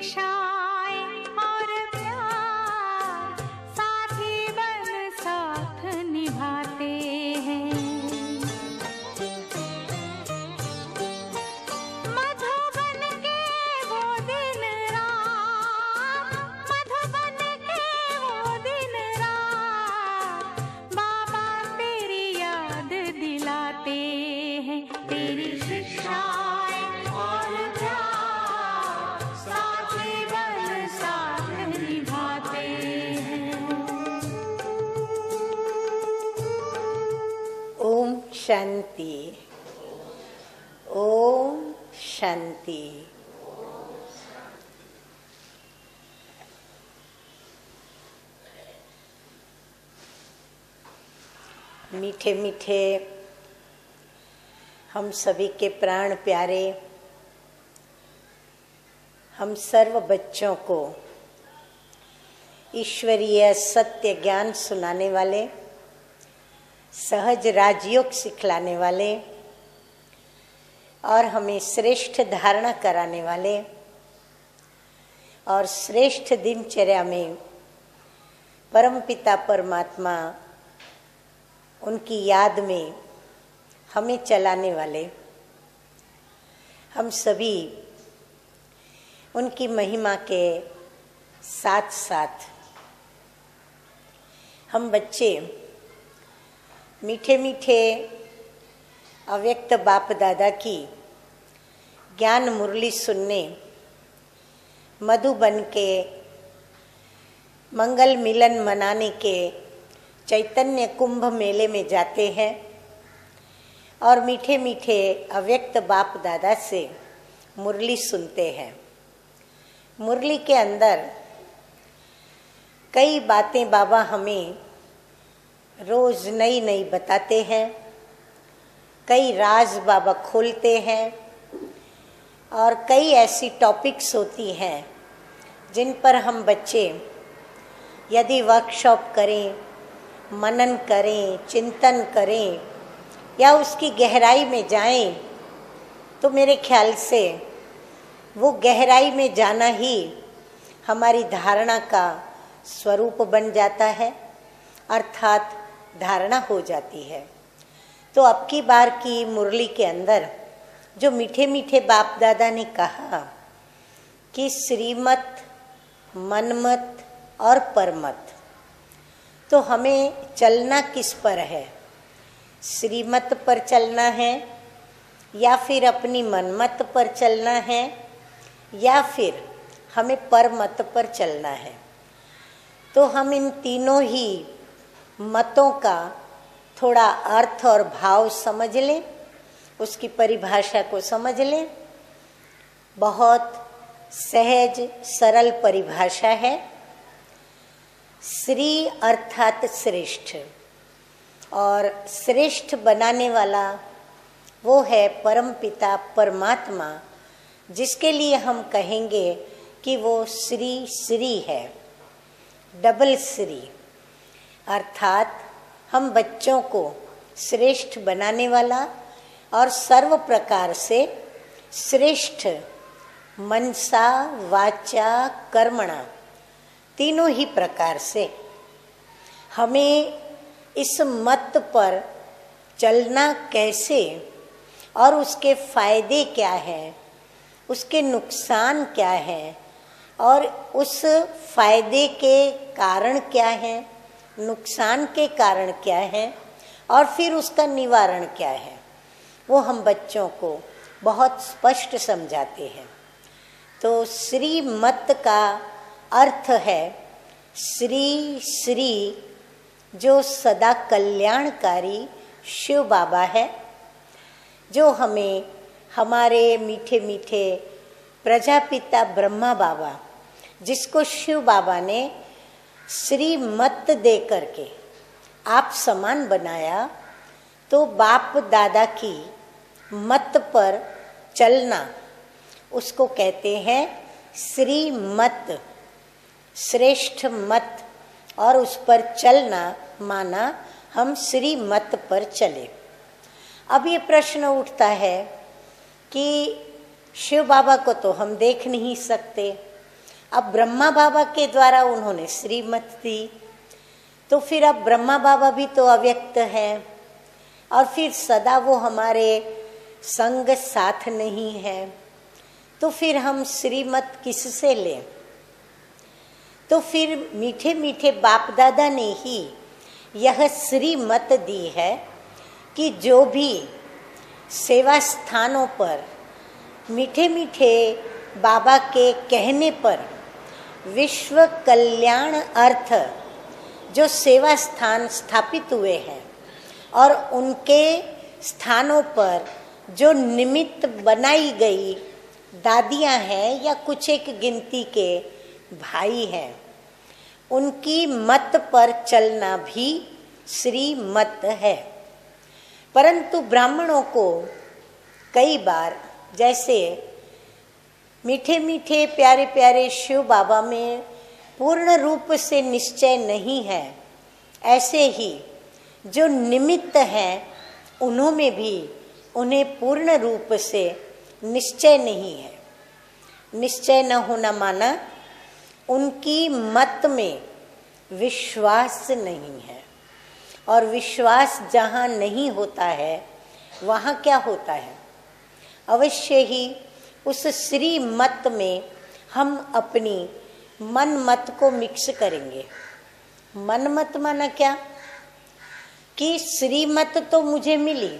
शिक्षाएं और प्यार साथी बन साथ निभाते हैं। मधुबन के वो दिन रात, मधुबन के वो दिन रात, बाबा तेरी याद दिलाते हैं। तेरी शिक्षाएं और प्यार साथी बन साथ निभाते हैं। ओम शांति, ओम शांति। मीठे मीठे हम सभी के प्राण प्यारे, हम सर्व बच्चों को ईश्वरीय सत्य ज्ञान सुनाने वाले, सहज राजयोग सिखलाने वाले और हमें श्रेष्ठ धारणा कराने वाले और श्रेष्ठ दिनचर्या में परमपिता परमात्मा उनकी याद में हमें चलाने वाले, हम सभी उनकी महिमा के साथ साथ हम बच्चे मीठे मीठे अव्यक्त बाप दादा की ज्ञान मुरली सुनने मधुबन के मंगल मिलन मनाने के चैतन्य कुंभ मेले में जाते हैं और मीठे मीठे अव्यक्त बाप दादा से मुरली सुनते हैं। मुरली के अंदर कई बातें बाबा हमें रोज नई नई बताते हैं, कई राज बाबा खोलते हैं और कई ऐसी टॉपिक्स होती हैं जिन पर हम बच्चे यदि वर्कशॉप करें, मनन करें, चिंतन करें या उसकी गहराई में जाएं, तो मेरे ख्याल से वो गहराई में जाना ही हमारी धारणा का स्वरूप बन जाता है, अर्थात धारणा हो जाती है। तो अब की बार की मुरली के अंदर जो मीठे मीठे बाप दादा ने कहा कि श्रीमत, मनमत और परमत, तो हमें चलना किस पर है? श्रीमत पर चलना है या फिर अपनी मनमत पर चलना है या फिर हमें परमत पर चलना है? तो हम इन तीनों ही मतों का थोड़ा अर्थ और भाव समझ लें, उसकी परिभाषा को समझ लें। बहुत सहज सरल परिभाषा है। श्री अर्थात श्रेष्ठ, और श्रेष्ठ बनाने वाला वो है परमपिता परमात्मा, जिसके लिए हम कहेंगे कि वो श्री श्री है, डबल श्री। अर्थात हम बच्चों को श्रेष्ठ बनाने वाला और सर्व प्रकार से श्रेष्ठ मनसा वाचा कर्मणा, तीनों ही प्रकार से हमें इस मत पर चलना कैसे और उसके फायदे क्या हैं, उसके नुकसान क्या हैं और उस फायदे के कारण क्या हैं, नुकसान के कारण क्या हैं और फिर उसका निवारण क्या है, वो हम बच्चों को बहुत स्पष्ट समझाते हैं। तो श्री मत का अर्थ है श्री श्री, जो सदा कल्याणकारी शिव बाबा है, जो हमें हमारे मीठे मीठे प्रजापिता ब्रह्मा बाबा, जिसको शिव बाबा ने श्री मत दे करके आप समान बनाया, तो बाप दादा की मत पर चलना उसको कहते हैं श्री मत, श्रेष्ठ मत, और उस पर चलना माना हम श्री मत पर चले। अब ये प्रश्न उठता है कि शिव बाबा को तो हम देख नहीं सकते, अब ब्रह्मा बाबा के द्वारा उन्होंने श्रीमत दी, तो फिर अब ब्रह्मा बाबा भी तो अव्यक्त है और फिर सदा वो हमारे संग साथ नहीं है, तो फिर हम श्रीमत किससे लें? तो फिर मीठे मीठे बाप दादा ने ही यह श्रीमत दी है कि जो भी सेवा स्थानों पर मीठे मीठे बाबा के कहने पर विश्व कल्याण अर्थ जो सेवा स्थान स्थापित हुए हैं और उनके स्थानों पर जो निमित्त बनाई गई दादियाँ हैं या कुछ एक गिनती के भाई हैं, उनकी मत पर चलना भी श्रीमत है। परंतु ब्राह्मणों को कई बार जैसे मीठे मीठे प्यारे प्यारे शिव बाबा में पूर्ण रूप से निश्चय नहीं है, ऐसे ही जो निमित्त हैं उन्होंने भी उन्हें पूर्ण रूप से निश्चय नहीं है। निश्चय न होना माना उनकी मत में विश्वास नहीं है, और विश्वास जहाँ नहीं होता है वहाँ क्या होता है? अवश्य ही उस श्रीमत में हम अपनी मन मत को मिक्स करेंगे। मन मत माना क्या कि श्रीमत तो मुझे मिली,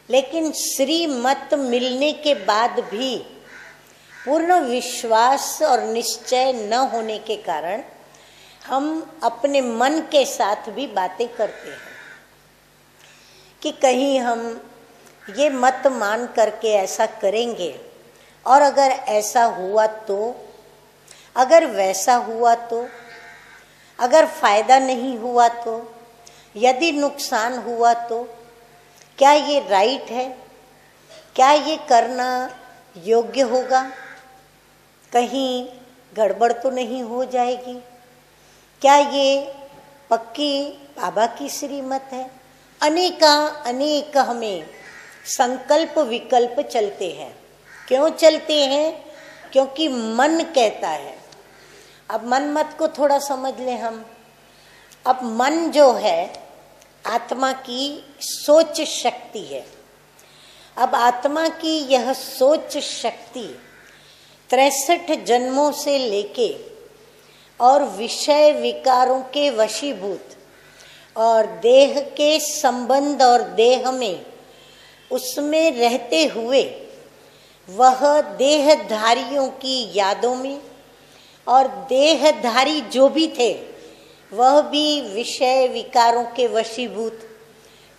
लेकिन श्रीमत मिलने के बाद भी पूर्ण विश्वास और निश्चय न होने के कारण हम अपने मन के साथ भी बातें करते हैं कि कहीं हम ये मत मान करके ऐसा करेंगे और अगर ऐसा हुआ तो, अगर वैसा हुआ तो, अगर फायदा नहीं हुआ तो, यदि नुकसान हुआ तो क्या ये राइट है? क्या ये करना योग्य होगा? कहीं गड़बड़ तो नहीं हो जाएगी? क्या ये पक्की बाबा की श्रीमत है? अनेक हमें संकल्प विकल्प चलते हैं। क्यों चलते हैं? क्योंकि मन कहता है। अब मन मत को थोड़ा समझ लें हम। अब मन जो है आत्मा की सोच शक्ति है। अब आत्मा की यह सोच शक्ति 63 जन्मों से लेके और विषय विकारों के वशीभूत और देह के संबंध और देह में उसमें रहते हुए वह देहधारियों की यादों में, और देहधारी जो भी थे वह भी विषय विकारों के वशीभूत,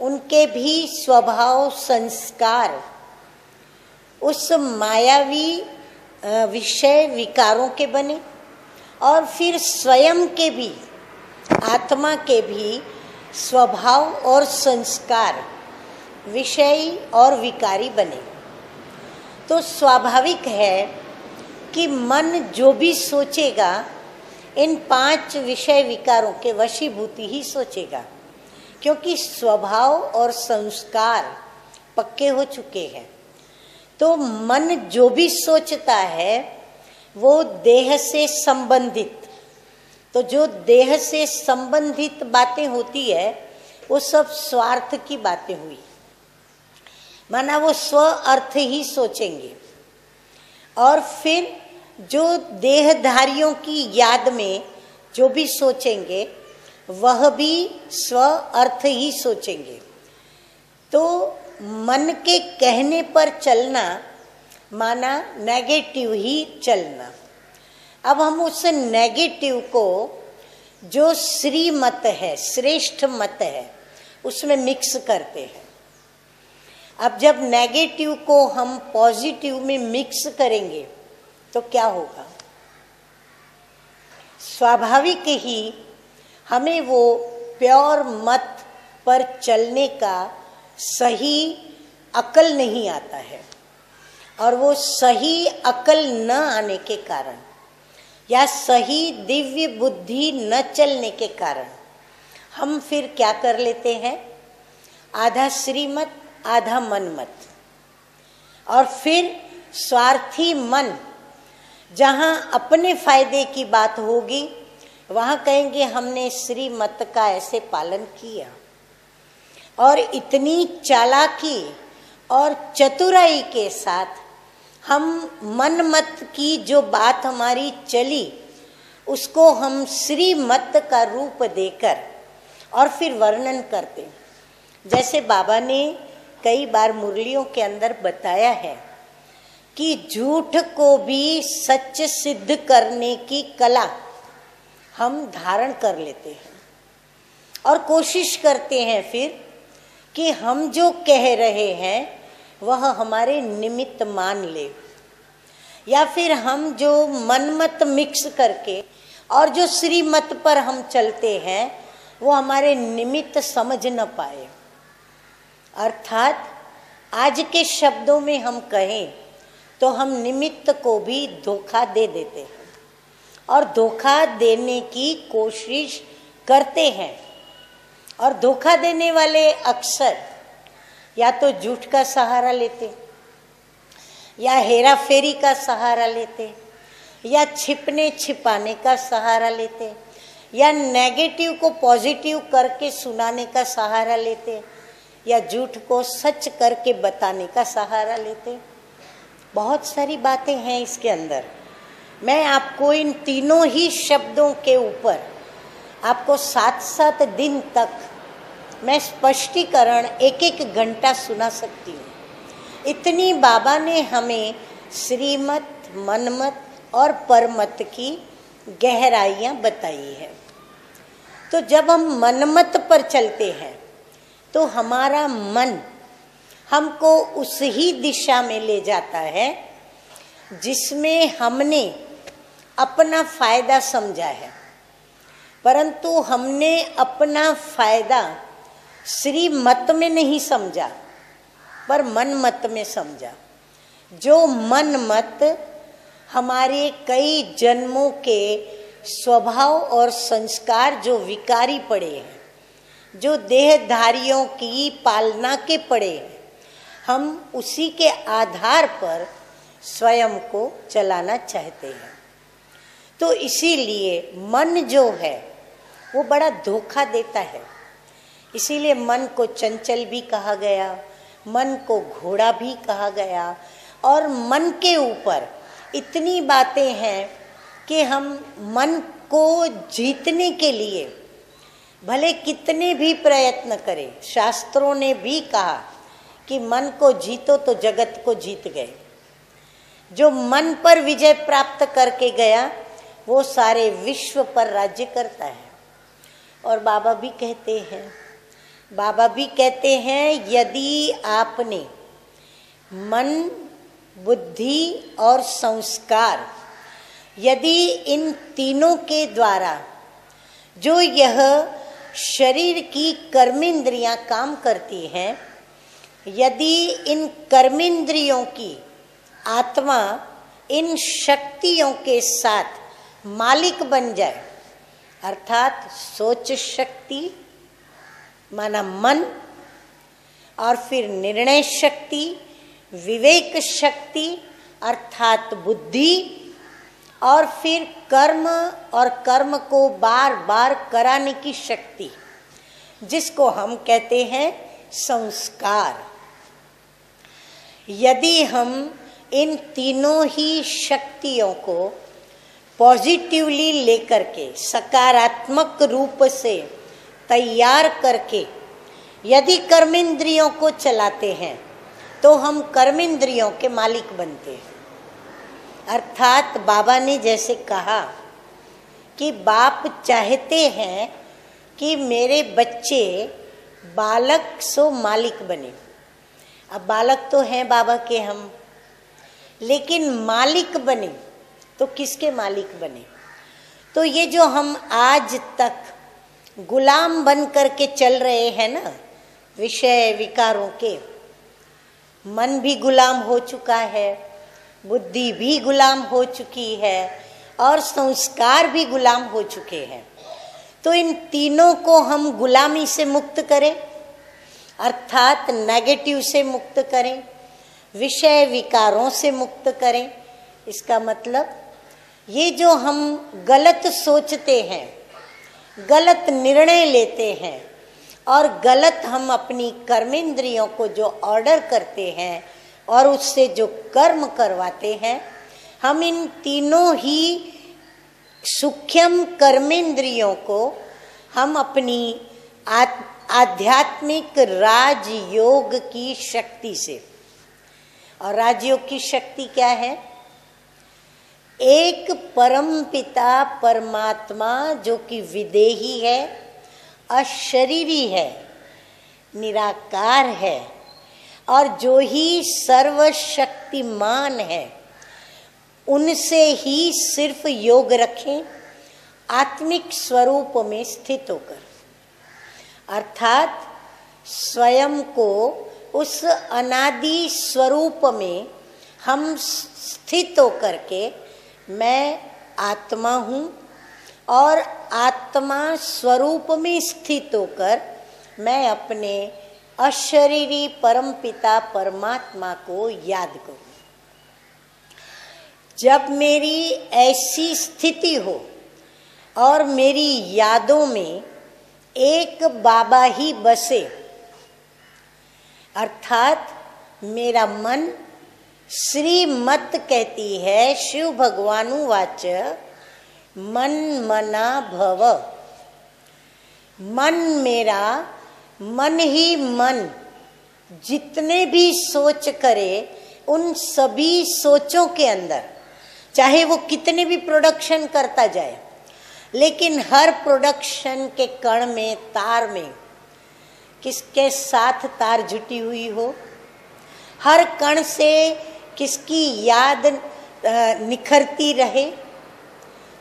उनके भी स्वभाव संस्कार उस मायावी विषय विकारों के बने, और फिर स्वयं के भी आत्मा के भी स्वभाव और संस्कार विषयी और विकारी बने। तो स्वाभाविक है कि मन जो भी सोचेगा इन 5 विषय विकारों के वशीभूति ही सोचेगा, क्योंकि स्वभाव और संस्कार पक्के हो चुके हैं। तो मन जो भी सोचता है वो देह से संबंधित, तो जो देह से संबंधित बातें होती है वो सब स्वार्थ की बातें हुई, माना वो स्व अर्थ ही सोचेंगे। और फिर जो देहधारियों की याद में जो भी सोचेंगे वह भी स्व अर्थ ही सोचेंगे। तो मन के कहने पर चलना माना नेगेटिव ही चलना। अब हम उस नेगेटिव को जो श्रीमत है, श्रेष्ठ मत है, उसमें मिक्स करते हैं। अब जब नेगेटिव को हम पॉजिटिव में मिक्स करेंगे तो क्या होगा? स्वाभाविक ही हमें वो प्योर मत पर चलने का सही अकल नहीं आता है, और वो सही अकल न आने के कारण या सही दिव्य बुद्धि न चलने के कारण हम फिर क्या कर लेते हैं? आधा श्रीमत आधा मन मत, और फिर स्वार्थी मन जहाँ अपने फायदे की बात होगी वहाँ कहेंगे हमने श्रीमत का ऐसे पालन किया। और इतनी चालाकी और चतुराई के साथ हम मन मत की जो बात हमारी चली उसको हम श्रीमत का रूप देकर और फिर वर्णन करते। जैसे बाबा ने कई बार मुरलियों के अंदर बताया है कि झूठ को भी सच सिद्ध करने की कला हम धारण कर लेते हैं और कोशिश करते हैं फिर कि हम जो कह रहे हैं वह हमारे निमित्त मान ले, या फिर हम जो मनमत मिक्स करके और जो श्रीमत पर हम चलते हैं वो हमारे निमित्त समझ न पाए। अर्थात आज के शब्दों में हम कहें तो हम निमित्त को भी धोखा दे देते हैं और धोखा देने की कोशिश करते हैं। और धोखा देने वाले अक्सर या तो झूठ का सहारा लेते, या हेरा फेरी का सहारा लेते, या छिपने छिपाने का सहारा लेते, या नेगेटिव को पॉजिटिव करके सुनाने का सहारा लेते, या झूठ को सच करके बताने का सहारा लेते। बहुत सारी बातें हैं इसके अंदर। मैं आपको इन तीनों ही शब्दों के ऊपर आपको 7-7 दिन तक मैं स्पष्टीकरण 1-1 घंटा सुना सकती हूँ। इतनी बाबा ने हमें श्रीमत, मनमत और परमत की गहराइयाँ बताई है। तो जब हम मनमत पर चलते हैं तो हमारा मन हमको उस ही दिशा में ले जाता है जिसमें हमने अपना फायदा समझा है, परंतु हमने अपना फायदा श्रीमत में नहीं समझा पर मन मत में समझा। जो मन मत हमारे कई जन्मों के स्वभाव और संस्कार जो विकारी पड़े हैं, जो देहधारियों की पालना के पड़े हैं, हम उसी के आधार पर स्वयं को चलाना चाहते हैं। तो इसीलिए मन जो है वो बड़ा धोखा देता है। इसीलिए मन को चंचल भी कहा गया, मन को घोड़ा भी कहा गया। और मन के ऊपर इतनी बातें हैं कि हम मन को जीतने के लिए भले कितने भी प्रयत्न करें। शास्त्रों ने भी कहा कि मन को जीतो तो जगत को जीत गए। जो मन पर विजय प्राप्त करके गया वो सारे विश्व पर राज्य करता है। और बाबा भी कहते हैं यदि आपने मन, बुद्धि और संस्कार, यदि इन तीनों के द्वारा जो यह शरीर की कर्मेंद्रियां काम करती हैं, यदि इन कर्मेंद्रियों की आत्मा इन शक्तियों के साथ मालिक बन जाए, अर्थात सोच शक्ति माना मन, और फिर निर्णय शक्ति, विवेक शक्ति अर्थात बुद्धि, और फिर कर्म और कर्म को बार बार कराने की शक्ति, जिसको हम कहते हैं संस्कार। यदि हम इन तीनों ही शक्तियों को पॉजिटिवली लेकर के सकारात्मक रूप से तैयार करके यदि कर्मेंद्रियों को चलाते हैं तो हम कर्मेंद्रियों के मालिक बनते हैं। अर्थात बाबा ने जैसे कहा कि बाप चाहते हैं कि मेरे बच्चे बालक सो मालिक बने। अब बालक तो हैं बाबा के हम, लेकिन मालिक बने तो किसके मालिक बने? तो ये जो हम आज तक गुलाम बन करके चल रहे हैं ना, विषय विकारों के, मन भी गुलाम हो चुका है, बुद्धि भी गुलाम हो चुकी है और संस्कार भी गुलाम हो चुके हैं। तो इन तीनों को हम गुलामी से मुक्त करें, अर्थात नेगेटिव से मुक्त करें, विषय विकारों से मुक्त करें। इसका मतलब ये जो हम गलत सोचते हैं, गलत निर्णय लेते हैं और गलत हम अपनी कर्मेंद्रियों को जो ऑर्डर करते हैं और उससे जो कर्म करवाते हैं, हम इन तीनों ही सूक्ष्म कर्मेंद्रियों को हम अपनी आध्यात्मिक राजयोग की शक्ति से, और राजयोग की शक्ति क्या है? एक परम पिता परमात्मा जो कि विदेही है, अशरीरी है, निराकार है और जो ही सर्वशक्तिमान है, उनसे ही सिर्फ योग रखें आत्मिक स्वरूप में स्थित होकर, अर्थात स्वयं को उस अनादि स्वरूप में हम स्थित होकर के मैं आत्मा हूँ और आत्मा स्वरूप में स्थित होकर मैं अपने अशरीरी परमपिता परमात्मा को याद करूँ। जब मेरी ऐसी स्थिति हो और मेरी यादों में एक बाबा ही बसे, अर्थात मेरा मन, श्रीमत कहती है शिव भगवानुवाच मन मना भव, मन मेरा, मन ही मन जितने भी सोच करे उन सभी सोचों के अंदर, चाहे वो कितने भी प्रोडक्शन करता जाए, लेकिन हर प्रोडक्शन के कण में, तार में किसके साथ तार जुटी हुई हो, हर कण से किसकी याद निखरती रहे,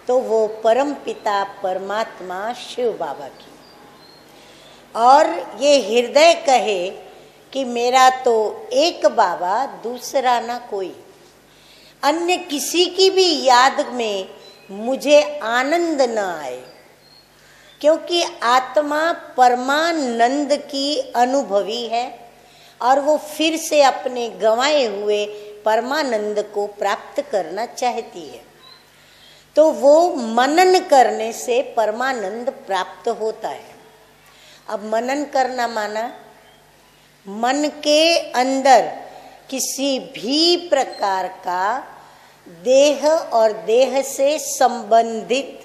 तो वो परम पिता परमात्मा शिव बाबा की। और ये हृदय कहे कि मेरा तो एक बाबा, दूसरा ना कोई, अन्य किसी की भी याद में मुझे आनंद न आए, क्योंकि आत्मा परमानंद की अनुभवी है और वो फिर से अपने गंवाए हुए परमानंद को प्राप्त करना चाहती है। तो वो मनन करने से परमानंद प्राप्त होता है। अब मनन करना माना मन के अंदर किसी भी प्रकार का देह और देह से संबंधित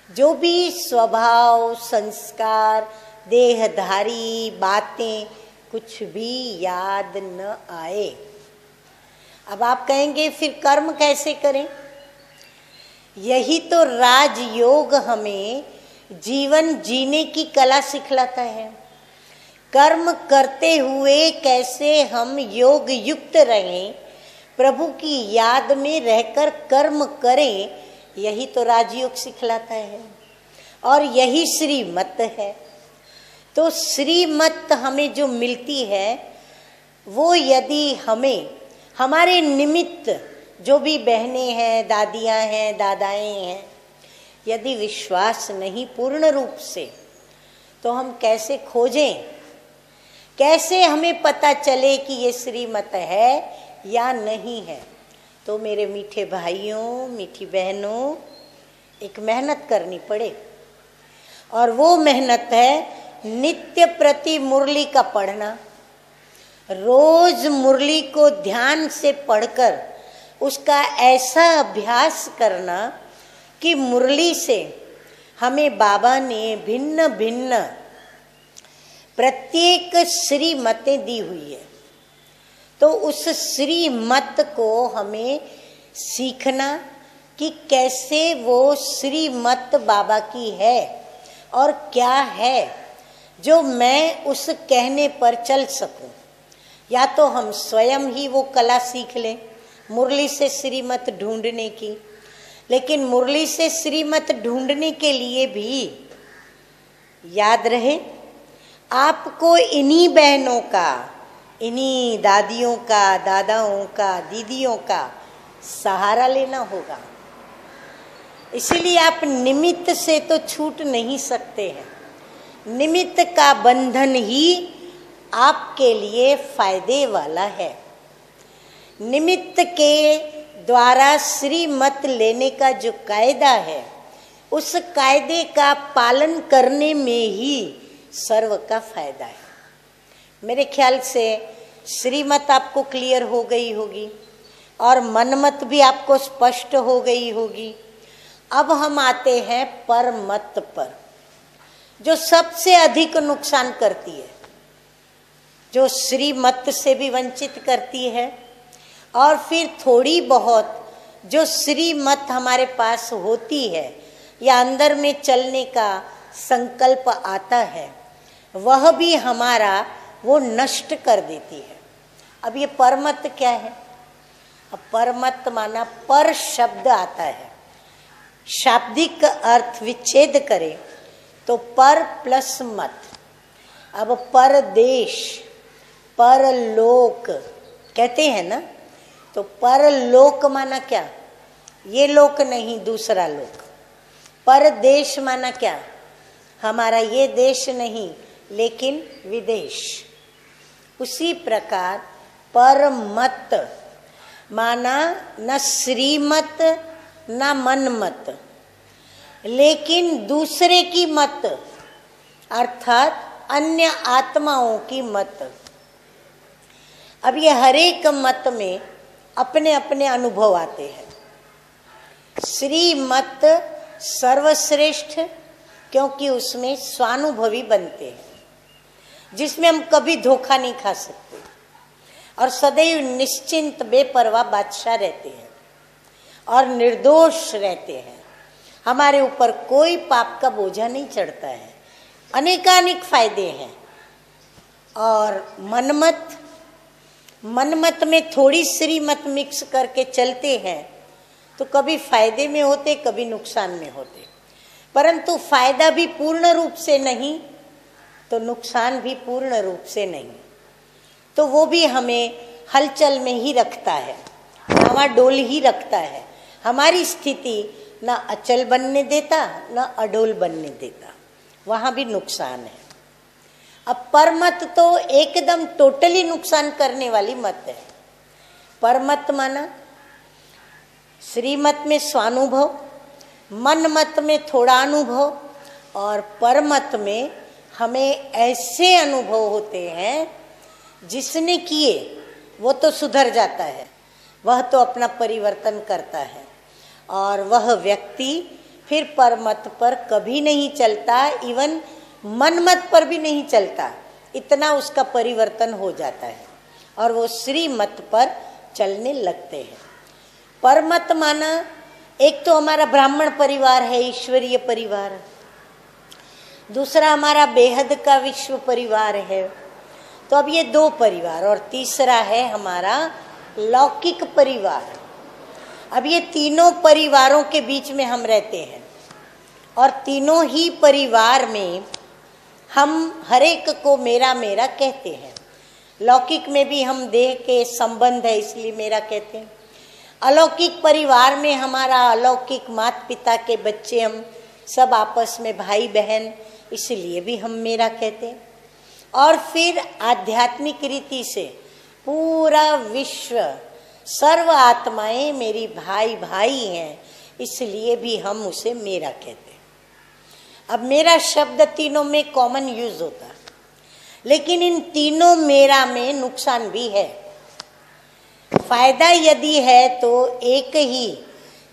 जो भी स्वभाव, संस्कार, देहधारी बातें कुछ भी याद न आए। अब आप कहेंगे फिर कर्म कैसे करें? यही तो राजयोग हमें जीवन जीने की कला सिखलाता है। कर्म करते हुए कैसे हम योग युक्त रहें, प्रभु की याद में रहकर कर्म करें, यही तो राजयोग सिखलाता है और यही श्रीमत है। तो श्रीमत हमें जो मिलती है वो यदि हमें हमारे निमित्त जो भी बहनें हैं, दादियाँ हैं, दादाएं हैं, यदि विश्वास नहीं पूर्ण रूप से, तो हम कैसे खोजें, कैसे हमें पता चले कि ये श्रीमत है या नहीं है? तो मेरे मीठे भाइयों, मीठी बहनों, एक मेहनत करनी पड़े और वो मेहनत है नित्य प्रति मुरली का पढ़ना। रोज मुरली को ध्यान से पढ़कर उसका ऐसा अभ्यास करना कि मुरली से हमें बाबा ने भिन्न भिन्न प्रत्येक श्रीमतें दी हुई है। तो उस श्रीमत को हमें सीखना कि कैसे वो श्रीमत बाबा की है और क्या है जो मैं उस कहने पर चल सकूं। या तो हम स्वयं ही वो कला सीख लें मुरली से श्रीमत ढूंढने की, लेकिन मुरली से श्रीमत ढूंढने के लिए भी याद रहे आपको इन्हीं बहनों का, इन्हीं दादियों का, दादाओं का, दीदियों का सहारा लेना होगा। इसीलिए आप निमित्त से तो छूट नहीं सकते हैं। निमित्त का बंधन ही आपके लिए फायदे वाला है। निमित्त के द्वारा श्रीमत लेने का जो कायदा है, उस कायदे का पालन करने में ही सर्व का फायदा है। मेरे ख्याल से श्रीमत आपको क्लियर हो गई होगी और मनमत भी आपको स्पष्ट हो गई होगी। अब हम आते हैं परमत पर, जो सबसे अधिक नुकसान करती है, जो श्रीमत से भी वंचित करती है, और फिर थोड़ी बहुत जो श्रीमत हमारे पास होती है या अंदर में चलने का संकल्प आता है, वह भी हमारा वो नष्ट कर देती है। अब ये परमत क्या है? अब परमत माना पर शब्द आता है, शाब्दिक अर्थ विच्छेद करें तो पर प्लस मत। अब परदेश, परलोक कहते हैं ना, तो परलोक माना क्या? ये लोक नहीं, दूसरा लोक। परदेश माना क्या? हमारा ये देश नहीं लेकिन विदेश। उसी प्रकार परमत माना न श्रीमत न मनमत, लेकिन दूसरे की मत, अर्थात अन्य आत्माओं की मत। अब ये हर एक मत में अपने अपने अनुभव आते हैं। श्रीमत सर्वश्रेष्ठ, क्योंकि उसमें स्वानुभवी बनते हैं, जिसमें हम कभी धोखा नहीं खा सकते और सदैव निश्चिंत बेपरवाह बादशाह रहते हैं और निर्दोष रहते हैं। हमारे ऊपर कोई पाप का बोझा नहीं चढ़ता है, अनेकानेक फायदे हैं। और मनमत में थोड़ी श्रीमत मिक्स करके चलते हैं तो कभी फायदे में होते, कभी नुकसान में होते, परंतु फायदा भी पूर्ण रूप से नहीं तो नुकसान भी पूर्ण रूप से नहीं। तो वो भी हमें हलचल में ही रखता है, डावाडोल ही रखता है। हमारी स्थिति न अचल बनने देता न अडोल बनने देता, वहाँ भी नुकसान है। अब परमत तो एकदम टोटली नुकसान करने वाली मत है। परमत माना श्रीमत में स्वानुभव, मनमत में थोड़ा अनुभव, और परमत में हमें ऐसे अनुभव होते हैं जिसने किए वो तो सुधर जाता है, वह तो अपना परिवर्तन करता है, और वह व्यक्ति फिर परमत पर कभी नहीं चलता, इवन मनमत पर भी नहीं चलता। इतना उसका परिवर्तन हो जाता है और वो श्रीमत पर चलने लगते हैं। परमत माना एक तो हमारा ब्राह्मण परिवार है, ईश्वरीय परिवार, दूसरा हमारा बेहद का विश्व परिवार है। तो अब ये दो परिवार, और तीसरा है हमारा लौकिक परिवार। अब ये तीनों परिवारों के बीच में हम रहते हैं और तीनों ही परिवार में हम हर एक को मेरा मेरा कहते हैं। लौकिक में भी हम देह के संबंध है इसलिए मेरा कहते हैं। अलौकिक परिवार में हमारा अलौकिक माता पिता के बच्चे, हम सब आपस में भाई बहन, इसलिए भी हम मेरा कहते हैं। और फिर आध्यात्मिक रीति से पूरा विश्व, सर्व आत्माएं मेरी भाई भाई हैं, इसलिए भी हम उसे मेरा कहते हैं। अब मेरा शब्द तीनों में कॉमन यूज होता है, लेकिन इन तीनों मेरा में नुकसान भी है। फायदा यदि है तो एक ही,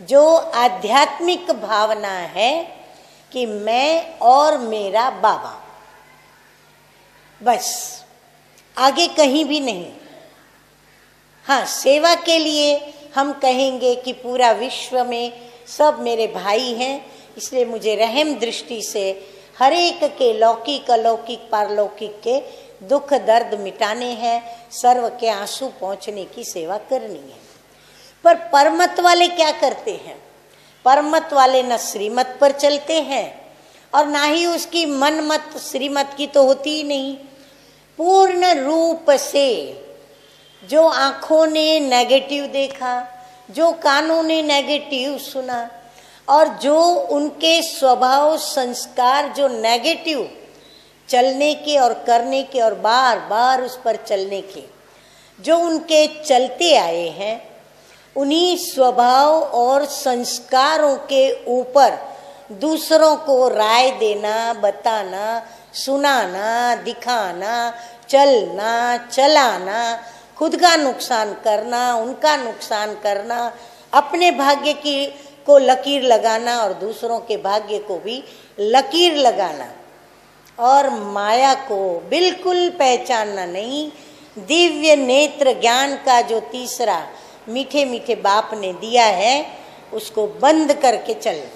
जो आध्यात्मिक भावना है कि मैं और मेरा बाबा, बस आगे कहीं भी नहीं। हाँ, सेवा के लिए हम कहेंगे कि पूरा विश्व में सब मेरे भाई हैं, इसलिए मुझे रहम दृष्टि से हर एक के लौकिक अलौकिक पारलौकिक के दुख दर्द मिटाने हैं, सर्व के आंसू पहुंचने की सेवा करनी है। पर परमत वाले क्या करते हैं? परमत वाले न श्रीमत पर चलते हैं और ना ही उसकी मनमत श्रीमत की तो होती ही नहीं। पूर्ण रूप से जो आंखों ने नेगेटिव देखा, जो कानों ने नेगेटिव सुना, और जो उनके स्वभाव संस्कार जो नेगेटिव चलने के और करने के और बार बार उस पर चलने के जो उनके चलते आए हैं, उन्हीं स्वभाव और संस्कारों के ऊपर दूसरों को राय देना, बताना, सुनाना, दिखाना, चलना, चलाना, खुद का नुकसान करना, उनका नुकसान करना, अपने भाग्य की को लकीर लगाना और दूसरों के भाग्य को भी लकीर लगाना, और माया को बिल्कुल पहचानना नहीं। दिव्य नेत्र ज्ञान का जो तीसरा मीठे मीठे बाप ने दिया है, उसको बंद करके चलना,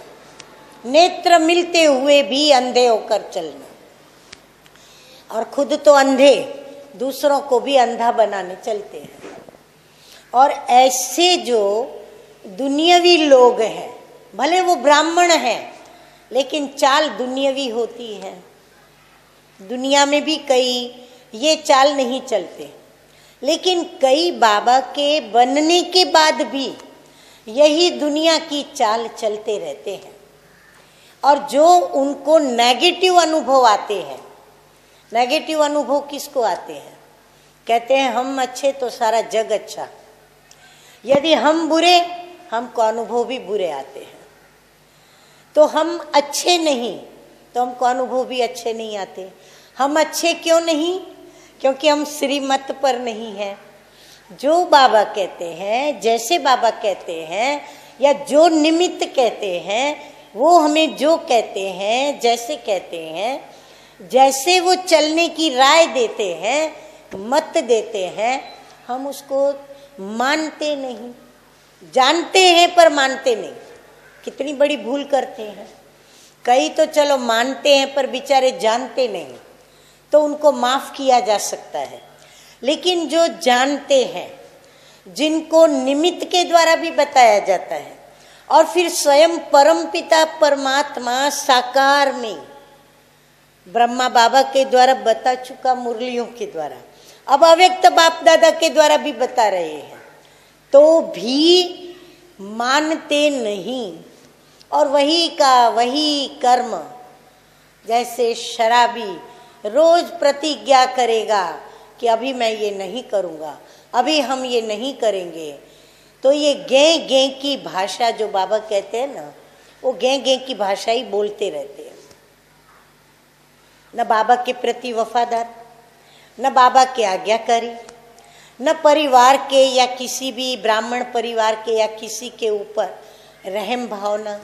नेत्र मिलते हुए भी अंधे होकर चलना, और खुद तो अंधे, दूसरों को भी अंधा बनाने चलते हैं। और ऐसे जो दुनियावी लोग हैं, भले वो ब्राह्मण हैं, लेकिन चाल दुनियावी होती है। दुनिया में भी कई ये चाल नहीं चलते, लेकिन कई बाबा के बनने के बाद भी यही दुनिया की चाल चलते रहते हैं। और जो उनको नेगेटिव अनुभव आते हैं, नेगेटिव अनुभव किसको आते हैं? कहते हैं हम अच्छे तो सारा जग अच्छा, यदि हम बुरे, हमको अनुभव भी बुरे आते हैं। तो हम अच्छे नहीं तो हमको अनुभव भी अच्छे नहीं आते। हम अच्छे क्यों नहीं? क्योंकि हम श्रीमत पर नहीं हैं। जो बाबा कहते हैं, जैसे बाबा कहते हैं, या जो निमित्त कहते हैं, वो हमें जो कहते हैं, जैसे कहते हैं, जैसे वो चलने की राय देते हैं, मत देते हैं, हम उसको मानते नहीं। जानते हैं पर मानते नहीं। कितनी बड़ी भूल करते हैं। कई तो चलो मानते हैं पर बेचारे जानते नहीं, तो उनको माफ किया जा सकता है। लेकिन जो जानते हैं, जिनको निमित्त के द्वारा भी बताया जाता है, और फिर स्वयं परमपिता परमात्मा साकार में ब्रह्मा बाबा के द्वारा बता चुका, मुरलियों के द्वारा, अब अव्यक्त बाप दादा के द्वारा भी बता रहे हैं, तो भी मानते नहीं। और वही का वही कर्म, जैसे शराबी रोज प्रतिज्ञा करेगा कि अभी मैं ये नहीं करूँगा, अभी हम ये नहीं करेंगे, तो ये गे गे की भाषा जो बाबा कहते हैं ना, वो गे गे की भाषा ही बोलते रहते हैं। न बाबा के प्रति वफादार, न बाबा के आज्ञाकारी, न परिवार के या किसी भी ब्राह्मण परिवार के या किसी के ऊपर रहम भावना,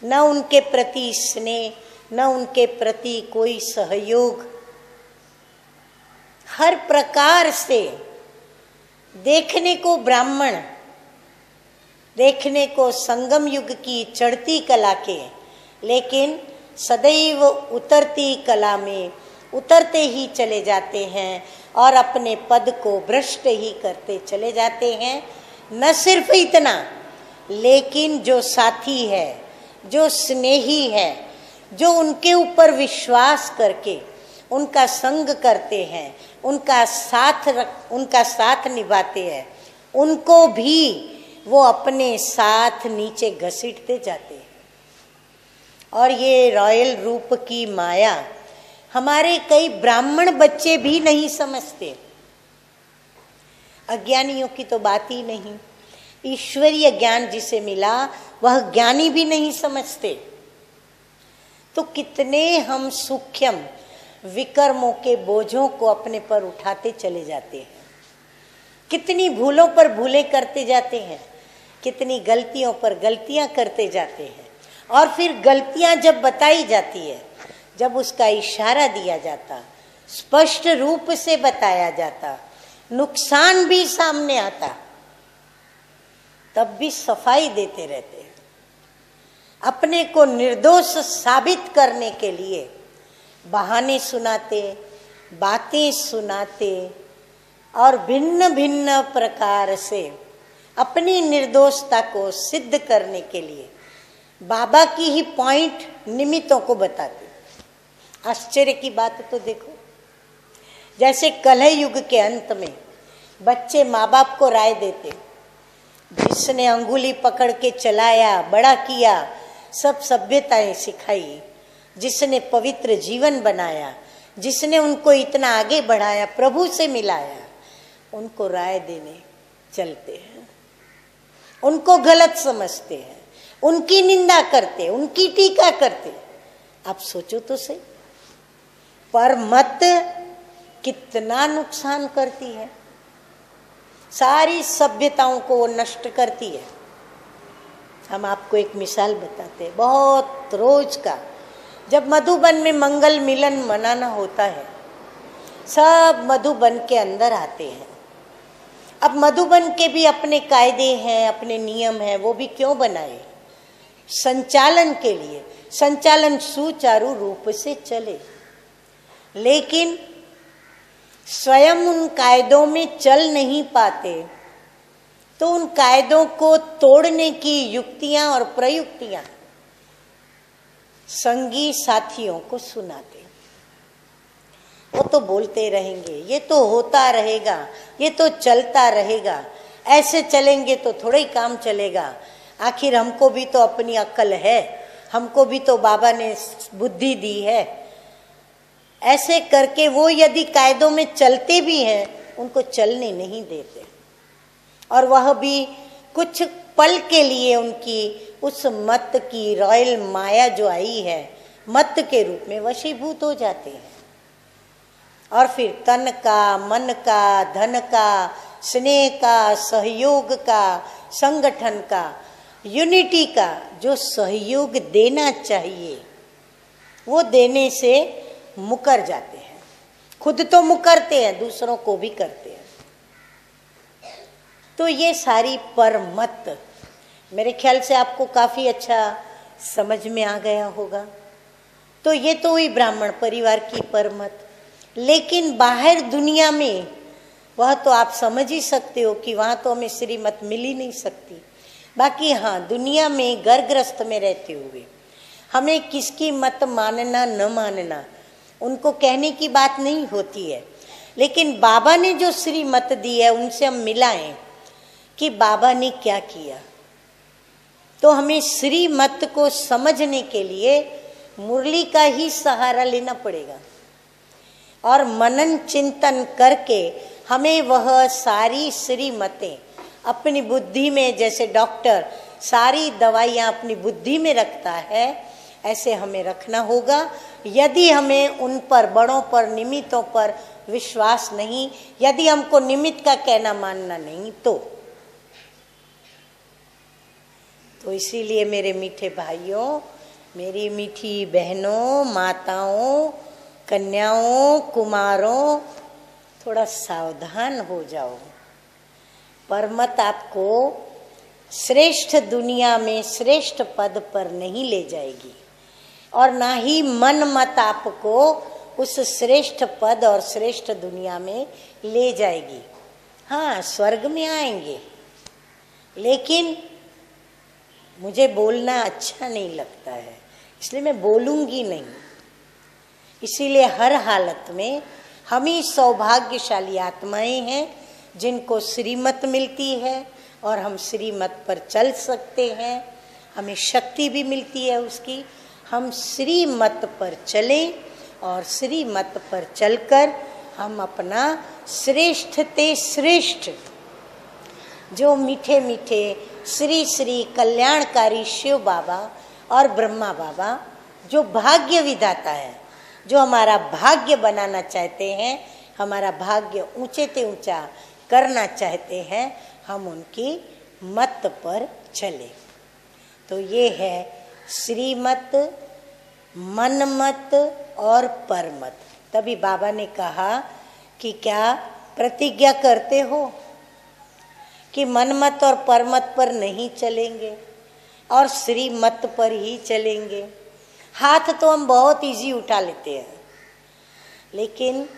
न उनके प्रति स्नेह, न उनके प्रति कोई सहयोग। हर प्रकार से देखने को ब्राह्मण, देखने को संगम युग की चढ़ती कला के, लेकिन सदैव उतरती कला में उतरते ही चले जाते हैं और अपने पद को भ्रष्ट ही करते चले जाते हैं। न सिर्फ इतना, लेकिन जो साथी है, जो स्नेही है, जो उनके ऊपर विश्वास करके उनका संग करते हैं, उनका साथ निभाते हैं, उनको भी वो अपने साथ नीचे घसीटते जाते हैं। और ये रॉयल रूप की माया हमारे कई ब्राह्मण बच्चे भी नहीं समझते। अज्ञानियों की तो बात ही नहीं। ईश्वरीय ज्ञान जिसे मिला वह ज्ञानी भी नहीं समझते। तो कितने हम सूक्ष्म विकर्मों के बोझों को अपने पर उठाते चले जाते हैं, कितनी भूलों पर भूलें करते जाते हैं, कितनी गलतियों पर गलतियां करते जाते हैं। और फिर गलतियां जब बताई जाती है, जब उसका इशारा दिया जाता, स्पष्ट रूप से बताया जाता, नुकसान भी सामने आता, तब भी सफाई देते रहते हैं। अपने को निर्दोष साबित करने के लिए बहाने सुनाते, बातें सुनाते और भिन्न भिन्न प्रकार से अपनी निर्दोषता को सिद्ध करने के लिए बाबा की ही पॉइंट निमित्तों को बताते। आश्चर्य की बात तो देखो, जैसे कलह युग के अंत में बच्चे माँ बाप को राय देते, जिसने अंगुली पकड़ के चलाया, बड़ा किया, सब सभ्यताएं सिखाई, जिसने पवित्र जीवन बनाया, जिसने उनको इतना आगे बढ़ाया, प्रभु से मिलाया, उनको राय देने चलते हैं। उनको गलत समझते हैं, उनकी निंदा करते, उनकी टीका करते। आप सोचो तो सही, पर मत कितना नुकसान करती है, सारी सभ्यताओं को वो नष्ट करती है। हम आपको एक मिसाल बताते हैं, बहुत रोज का। जब मधुबन में मंगल मिलन मनाना होता है, सब मधुबन के अंदर आते हैं। अब मधुबन के भी अपने कायदे हैं, अपने नियम हैं, वो भी क्यों बनाए? संचालन के लिए, संचालन सुचारू रूप से चले। लेकिन स्वयं उन कायदों में चल नहीं पाते, तो उन कायदों को तोड़ने की युक्तियां और प्रयुक्तियां संगी साथियों को सुनाते। वो तो बोलते रहेंगे, ये तो होता रहेगा, ये तो चलता रहेगा, ऐसे चलेंगे तो थोड़ा ही काम चलेगा, आखिर हमको भी तो अपनी अक्ल है, हमको भी तो बाबा ने बुद्धि दी है। ऐसे करके वो यदि कायदों में चलते भी हैं, उनको चलने नहीं देते, और वह भी कुछ पल के लिए उनकी उस मत की रॉयल माया जो आई है, मत के रूप में वशीभूत हो जाते हैं। और फिर तन का, मन का, धन का, स्नेह का, सहयोग का, संगठन का, यूनिटी का जो सहयोग देना चाहिए, वो देने से मुकर जाते हैं। खुद तो मुकरते हैं, दूसरों को भी करते हैं। तो ये सारी परमत मेरे ख्याल से आपको काफी अच्छा समझ में आ गया होगा। तो ये तो हुई ब्राह्मण परिवार की परमत। लेकिन बाहर दुनिया में वह तो आप समझ ही सकते हो कि वहां तो हमें श्रीमत मिल ही नहीं सकती। बाकी हाँ, दुनिया में घर गृहस्थ में रहते हुए हमें किसकी मत मानना न मानना, उनको कहने की बात नहीं होती है। लेकिन बाबा ने जो श्रीमत दी है, उनसे हम मिलाएं कि बाबा ने क्या किया। तो हमें श्रीमत को समझने के लिए मुरली का ही सहारा लेना पड़ेगा, और मनन चिंतन करके हमें वह सारी श्रीमतें अपनी बुद्धि में, जैसे डॉक्टर सारी दवाइयाँ अपनी बुद्धि में रखता है, ऐसे हमें रखना होगा। यदि हमें उन पर, बड़ों पर, निमित्तों पर विश्वास नहीं, यदि हमको निमित्त का कहना मानना नहीं, तो इसीलिए मेरे मीठे भाइयों, मेरी मीठी बहनों, माताओं, कन्याओं, कुमारों, थोड़ा सावधान हो जाओ। परमत आपको श्रेष्ठ दुनिया में श्रेष्ठ पद पर नहीं ले जाएगी, और ना ही मन मत आपको उस श्रेष्ठ पद और श्रेष्ठ दुनिया में ले जाएगी। हाँ, स्वर्ग में आएंगे, लेकिन मुझे बोलना अच्छा नहीं लगता है, इसलिए मैं बोलूंगी नहीं। इसीलिए हर हालत में हम ही सौभाग्यशाली आत्माएं हैं जिनको श्रीमत मिलती है, और हम श्रीमत पर चल सकते हैं, हमें शक्ति भी मिलती है उसकी। हम श्रीमत पर चलें, और श्रीमत पर चलकर हम अपना श्रेष्ठते श्रेष्ठ जो मीठे मीठे श्री श्री कल्याणकारी शिव बाबा और ब्रह्मा बाबा जो भाग्य विधाता है, जो हमारा भाग्य बनाना चाहते हैं, हमारा भाग्य ऊंचे ते ऊंचा करना चाहते हैं, हम उनकी मत पर चले। तो ये है श्रीमत, मनमत और परमत। तभी बाबा ने कहा कि क्या प्रतिज्ञा करते हो कि मनमत और परमत पर नहीं चलेंगे और श्रीमत पर ही चलेंगे। हाथ तो हम बहुत इजी उठा लेते हैं, लेकिन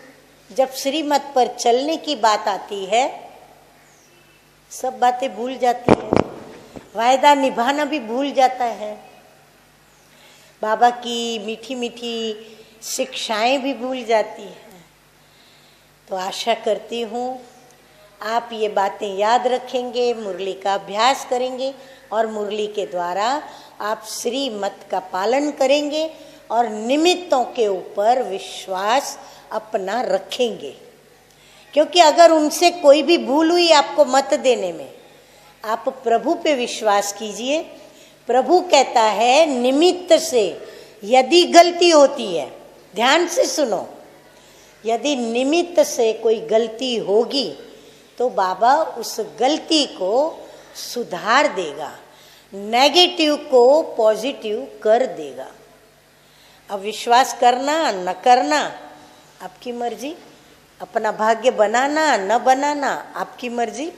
जब श्रीमत पर चलने की बात आती है, सब बातें भूल जाती है, वायदा निभाना भी भूल जाता है, बाबा की मीठी मीठी शिक्षाएं भी भूल जाती हैं। तो आशा करती हूँ आप ये बातें याद रखेंगे, मुरली का अभ्यास करेंगे, और मुरली के द्वारा आप श्रीमत का पालन करेंगे और निमित्तों के ऊपर विश्वास अपना रखेंगे। क्योंकि अगर उनसे कोई भी भूल हुई आपको मत देने में, आप प्रभु पे विश्वास कीजिए। प्रभु कहता है निमित्त से यदि गलती होती है, ध्यान से सुनो, यदि निमित्त से कोई गलती होगी तो बाबा उस गलती को सुधार देगा, नेगेटिव को पॉजिटिव कर देगा। अब विश्वास करना न करना आपकी मर्जी, अपना भाग्य बनाना न बनाना आपकी मर्जी।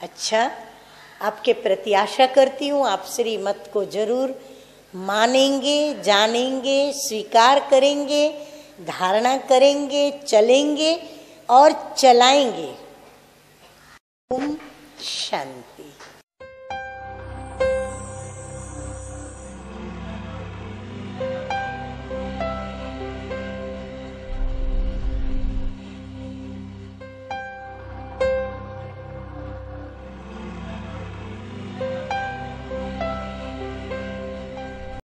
अच्छा, आपके प्रति आशा करती हूँ आप श्रीमत को जरूर मानेंगे, जानेंगे, स्वीकार करेंगे, धारणा करेंगे, चलेंगे और चलाएंगे। ओम शांति।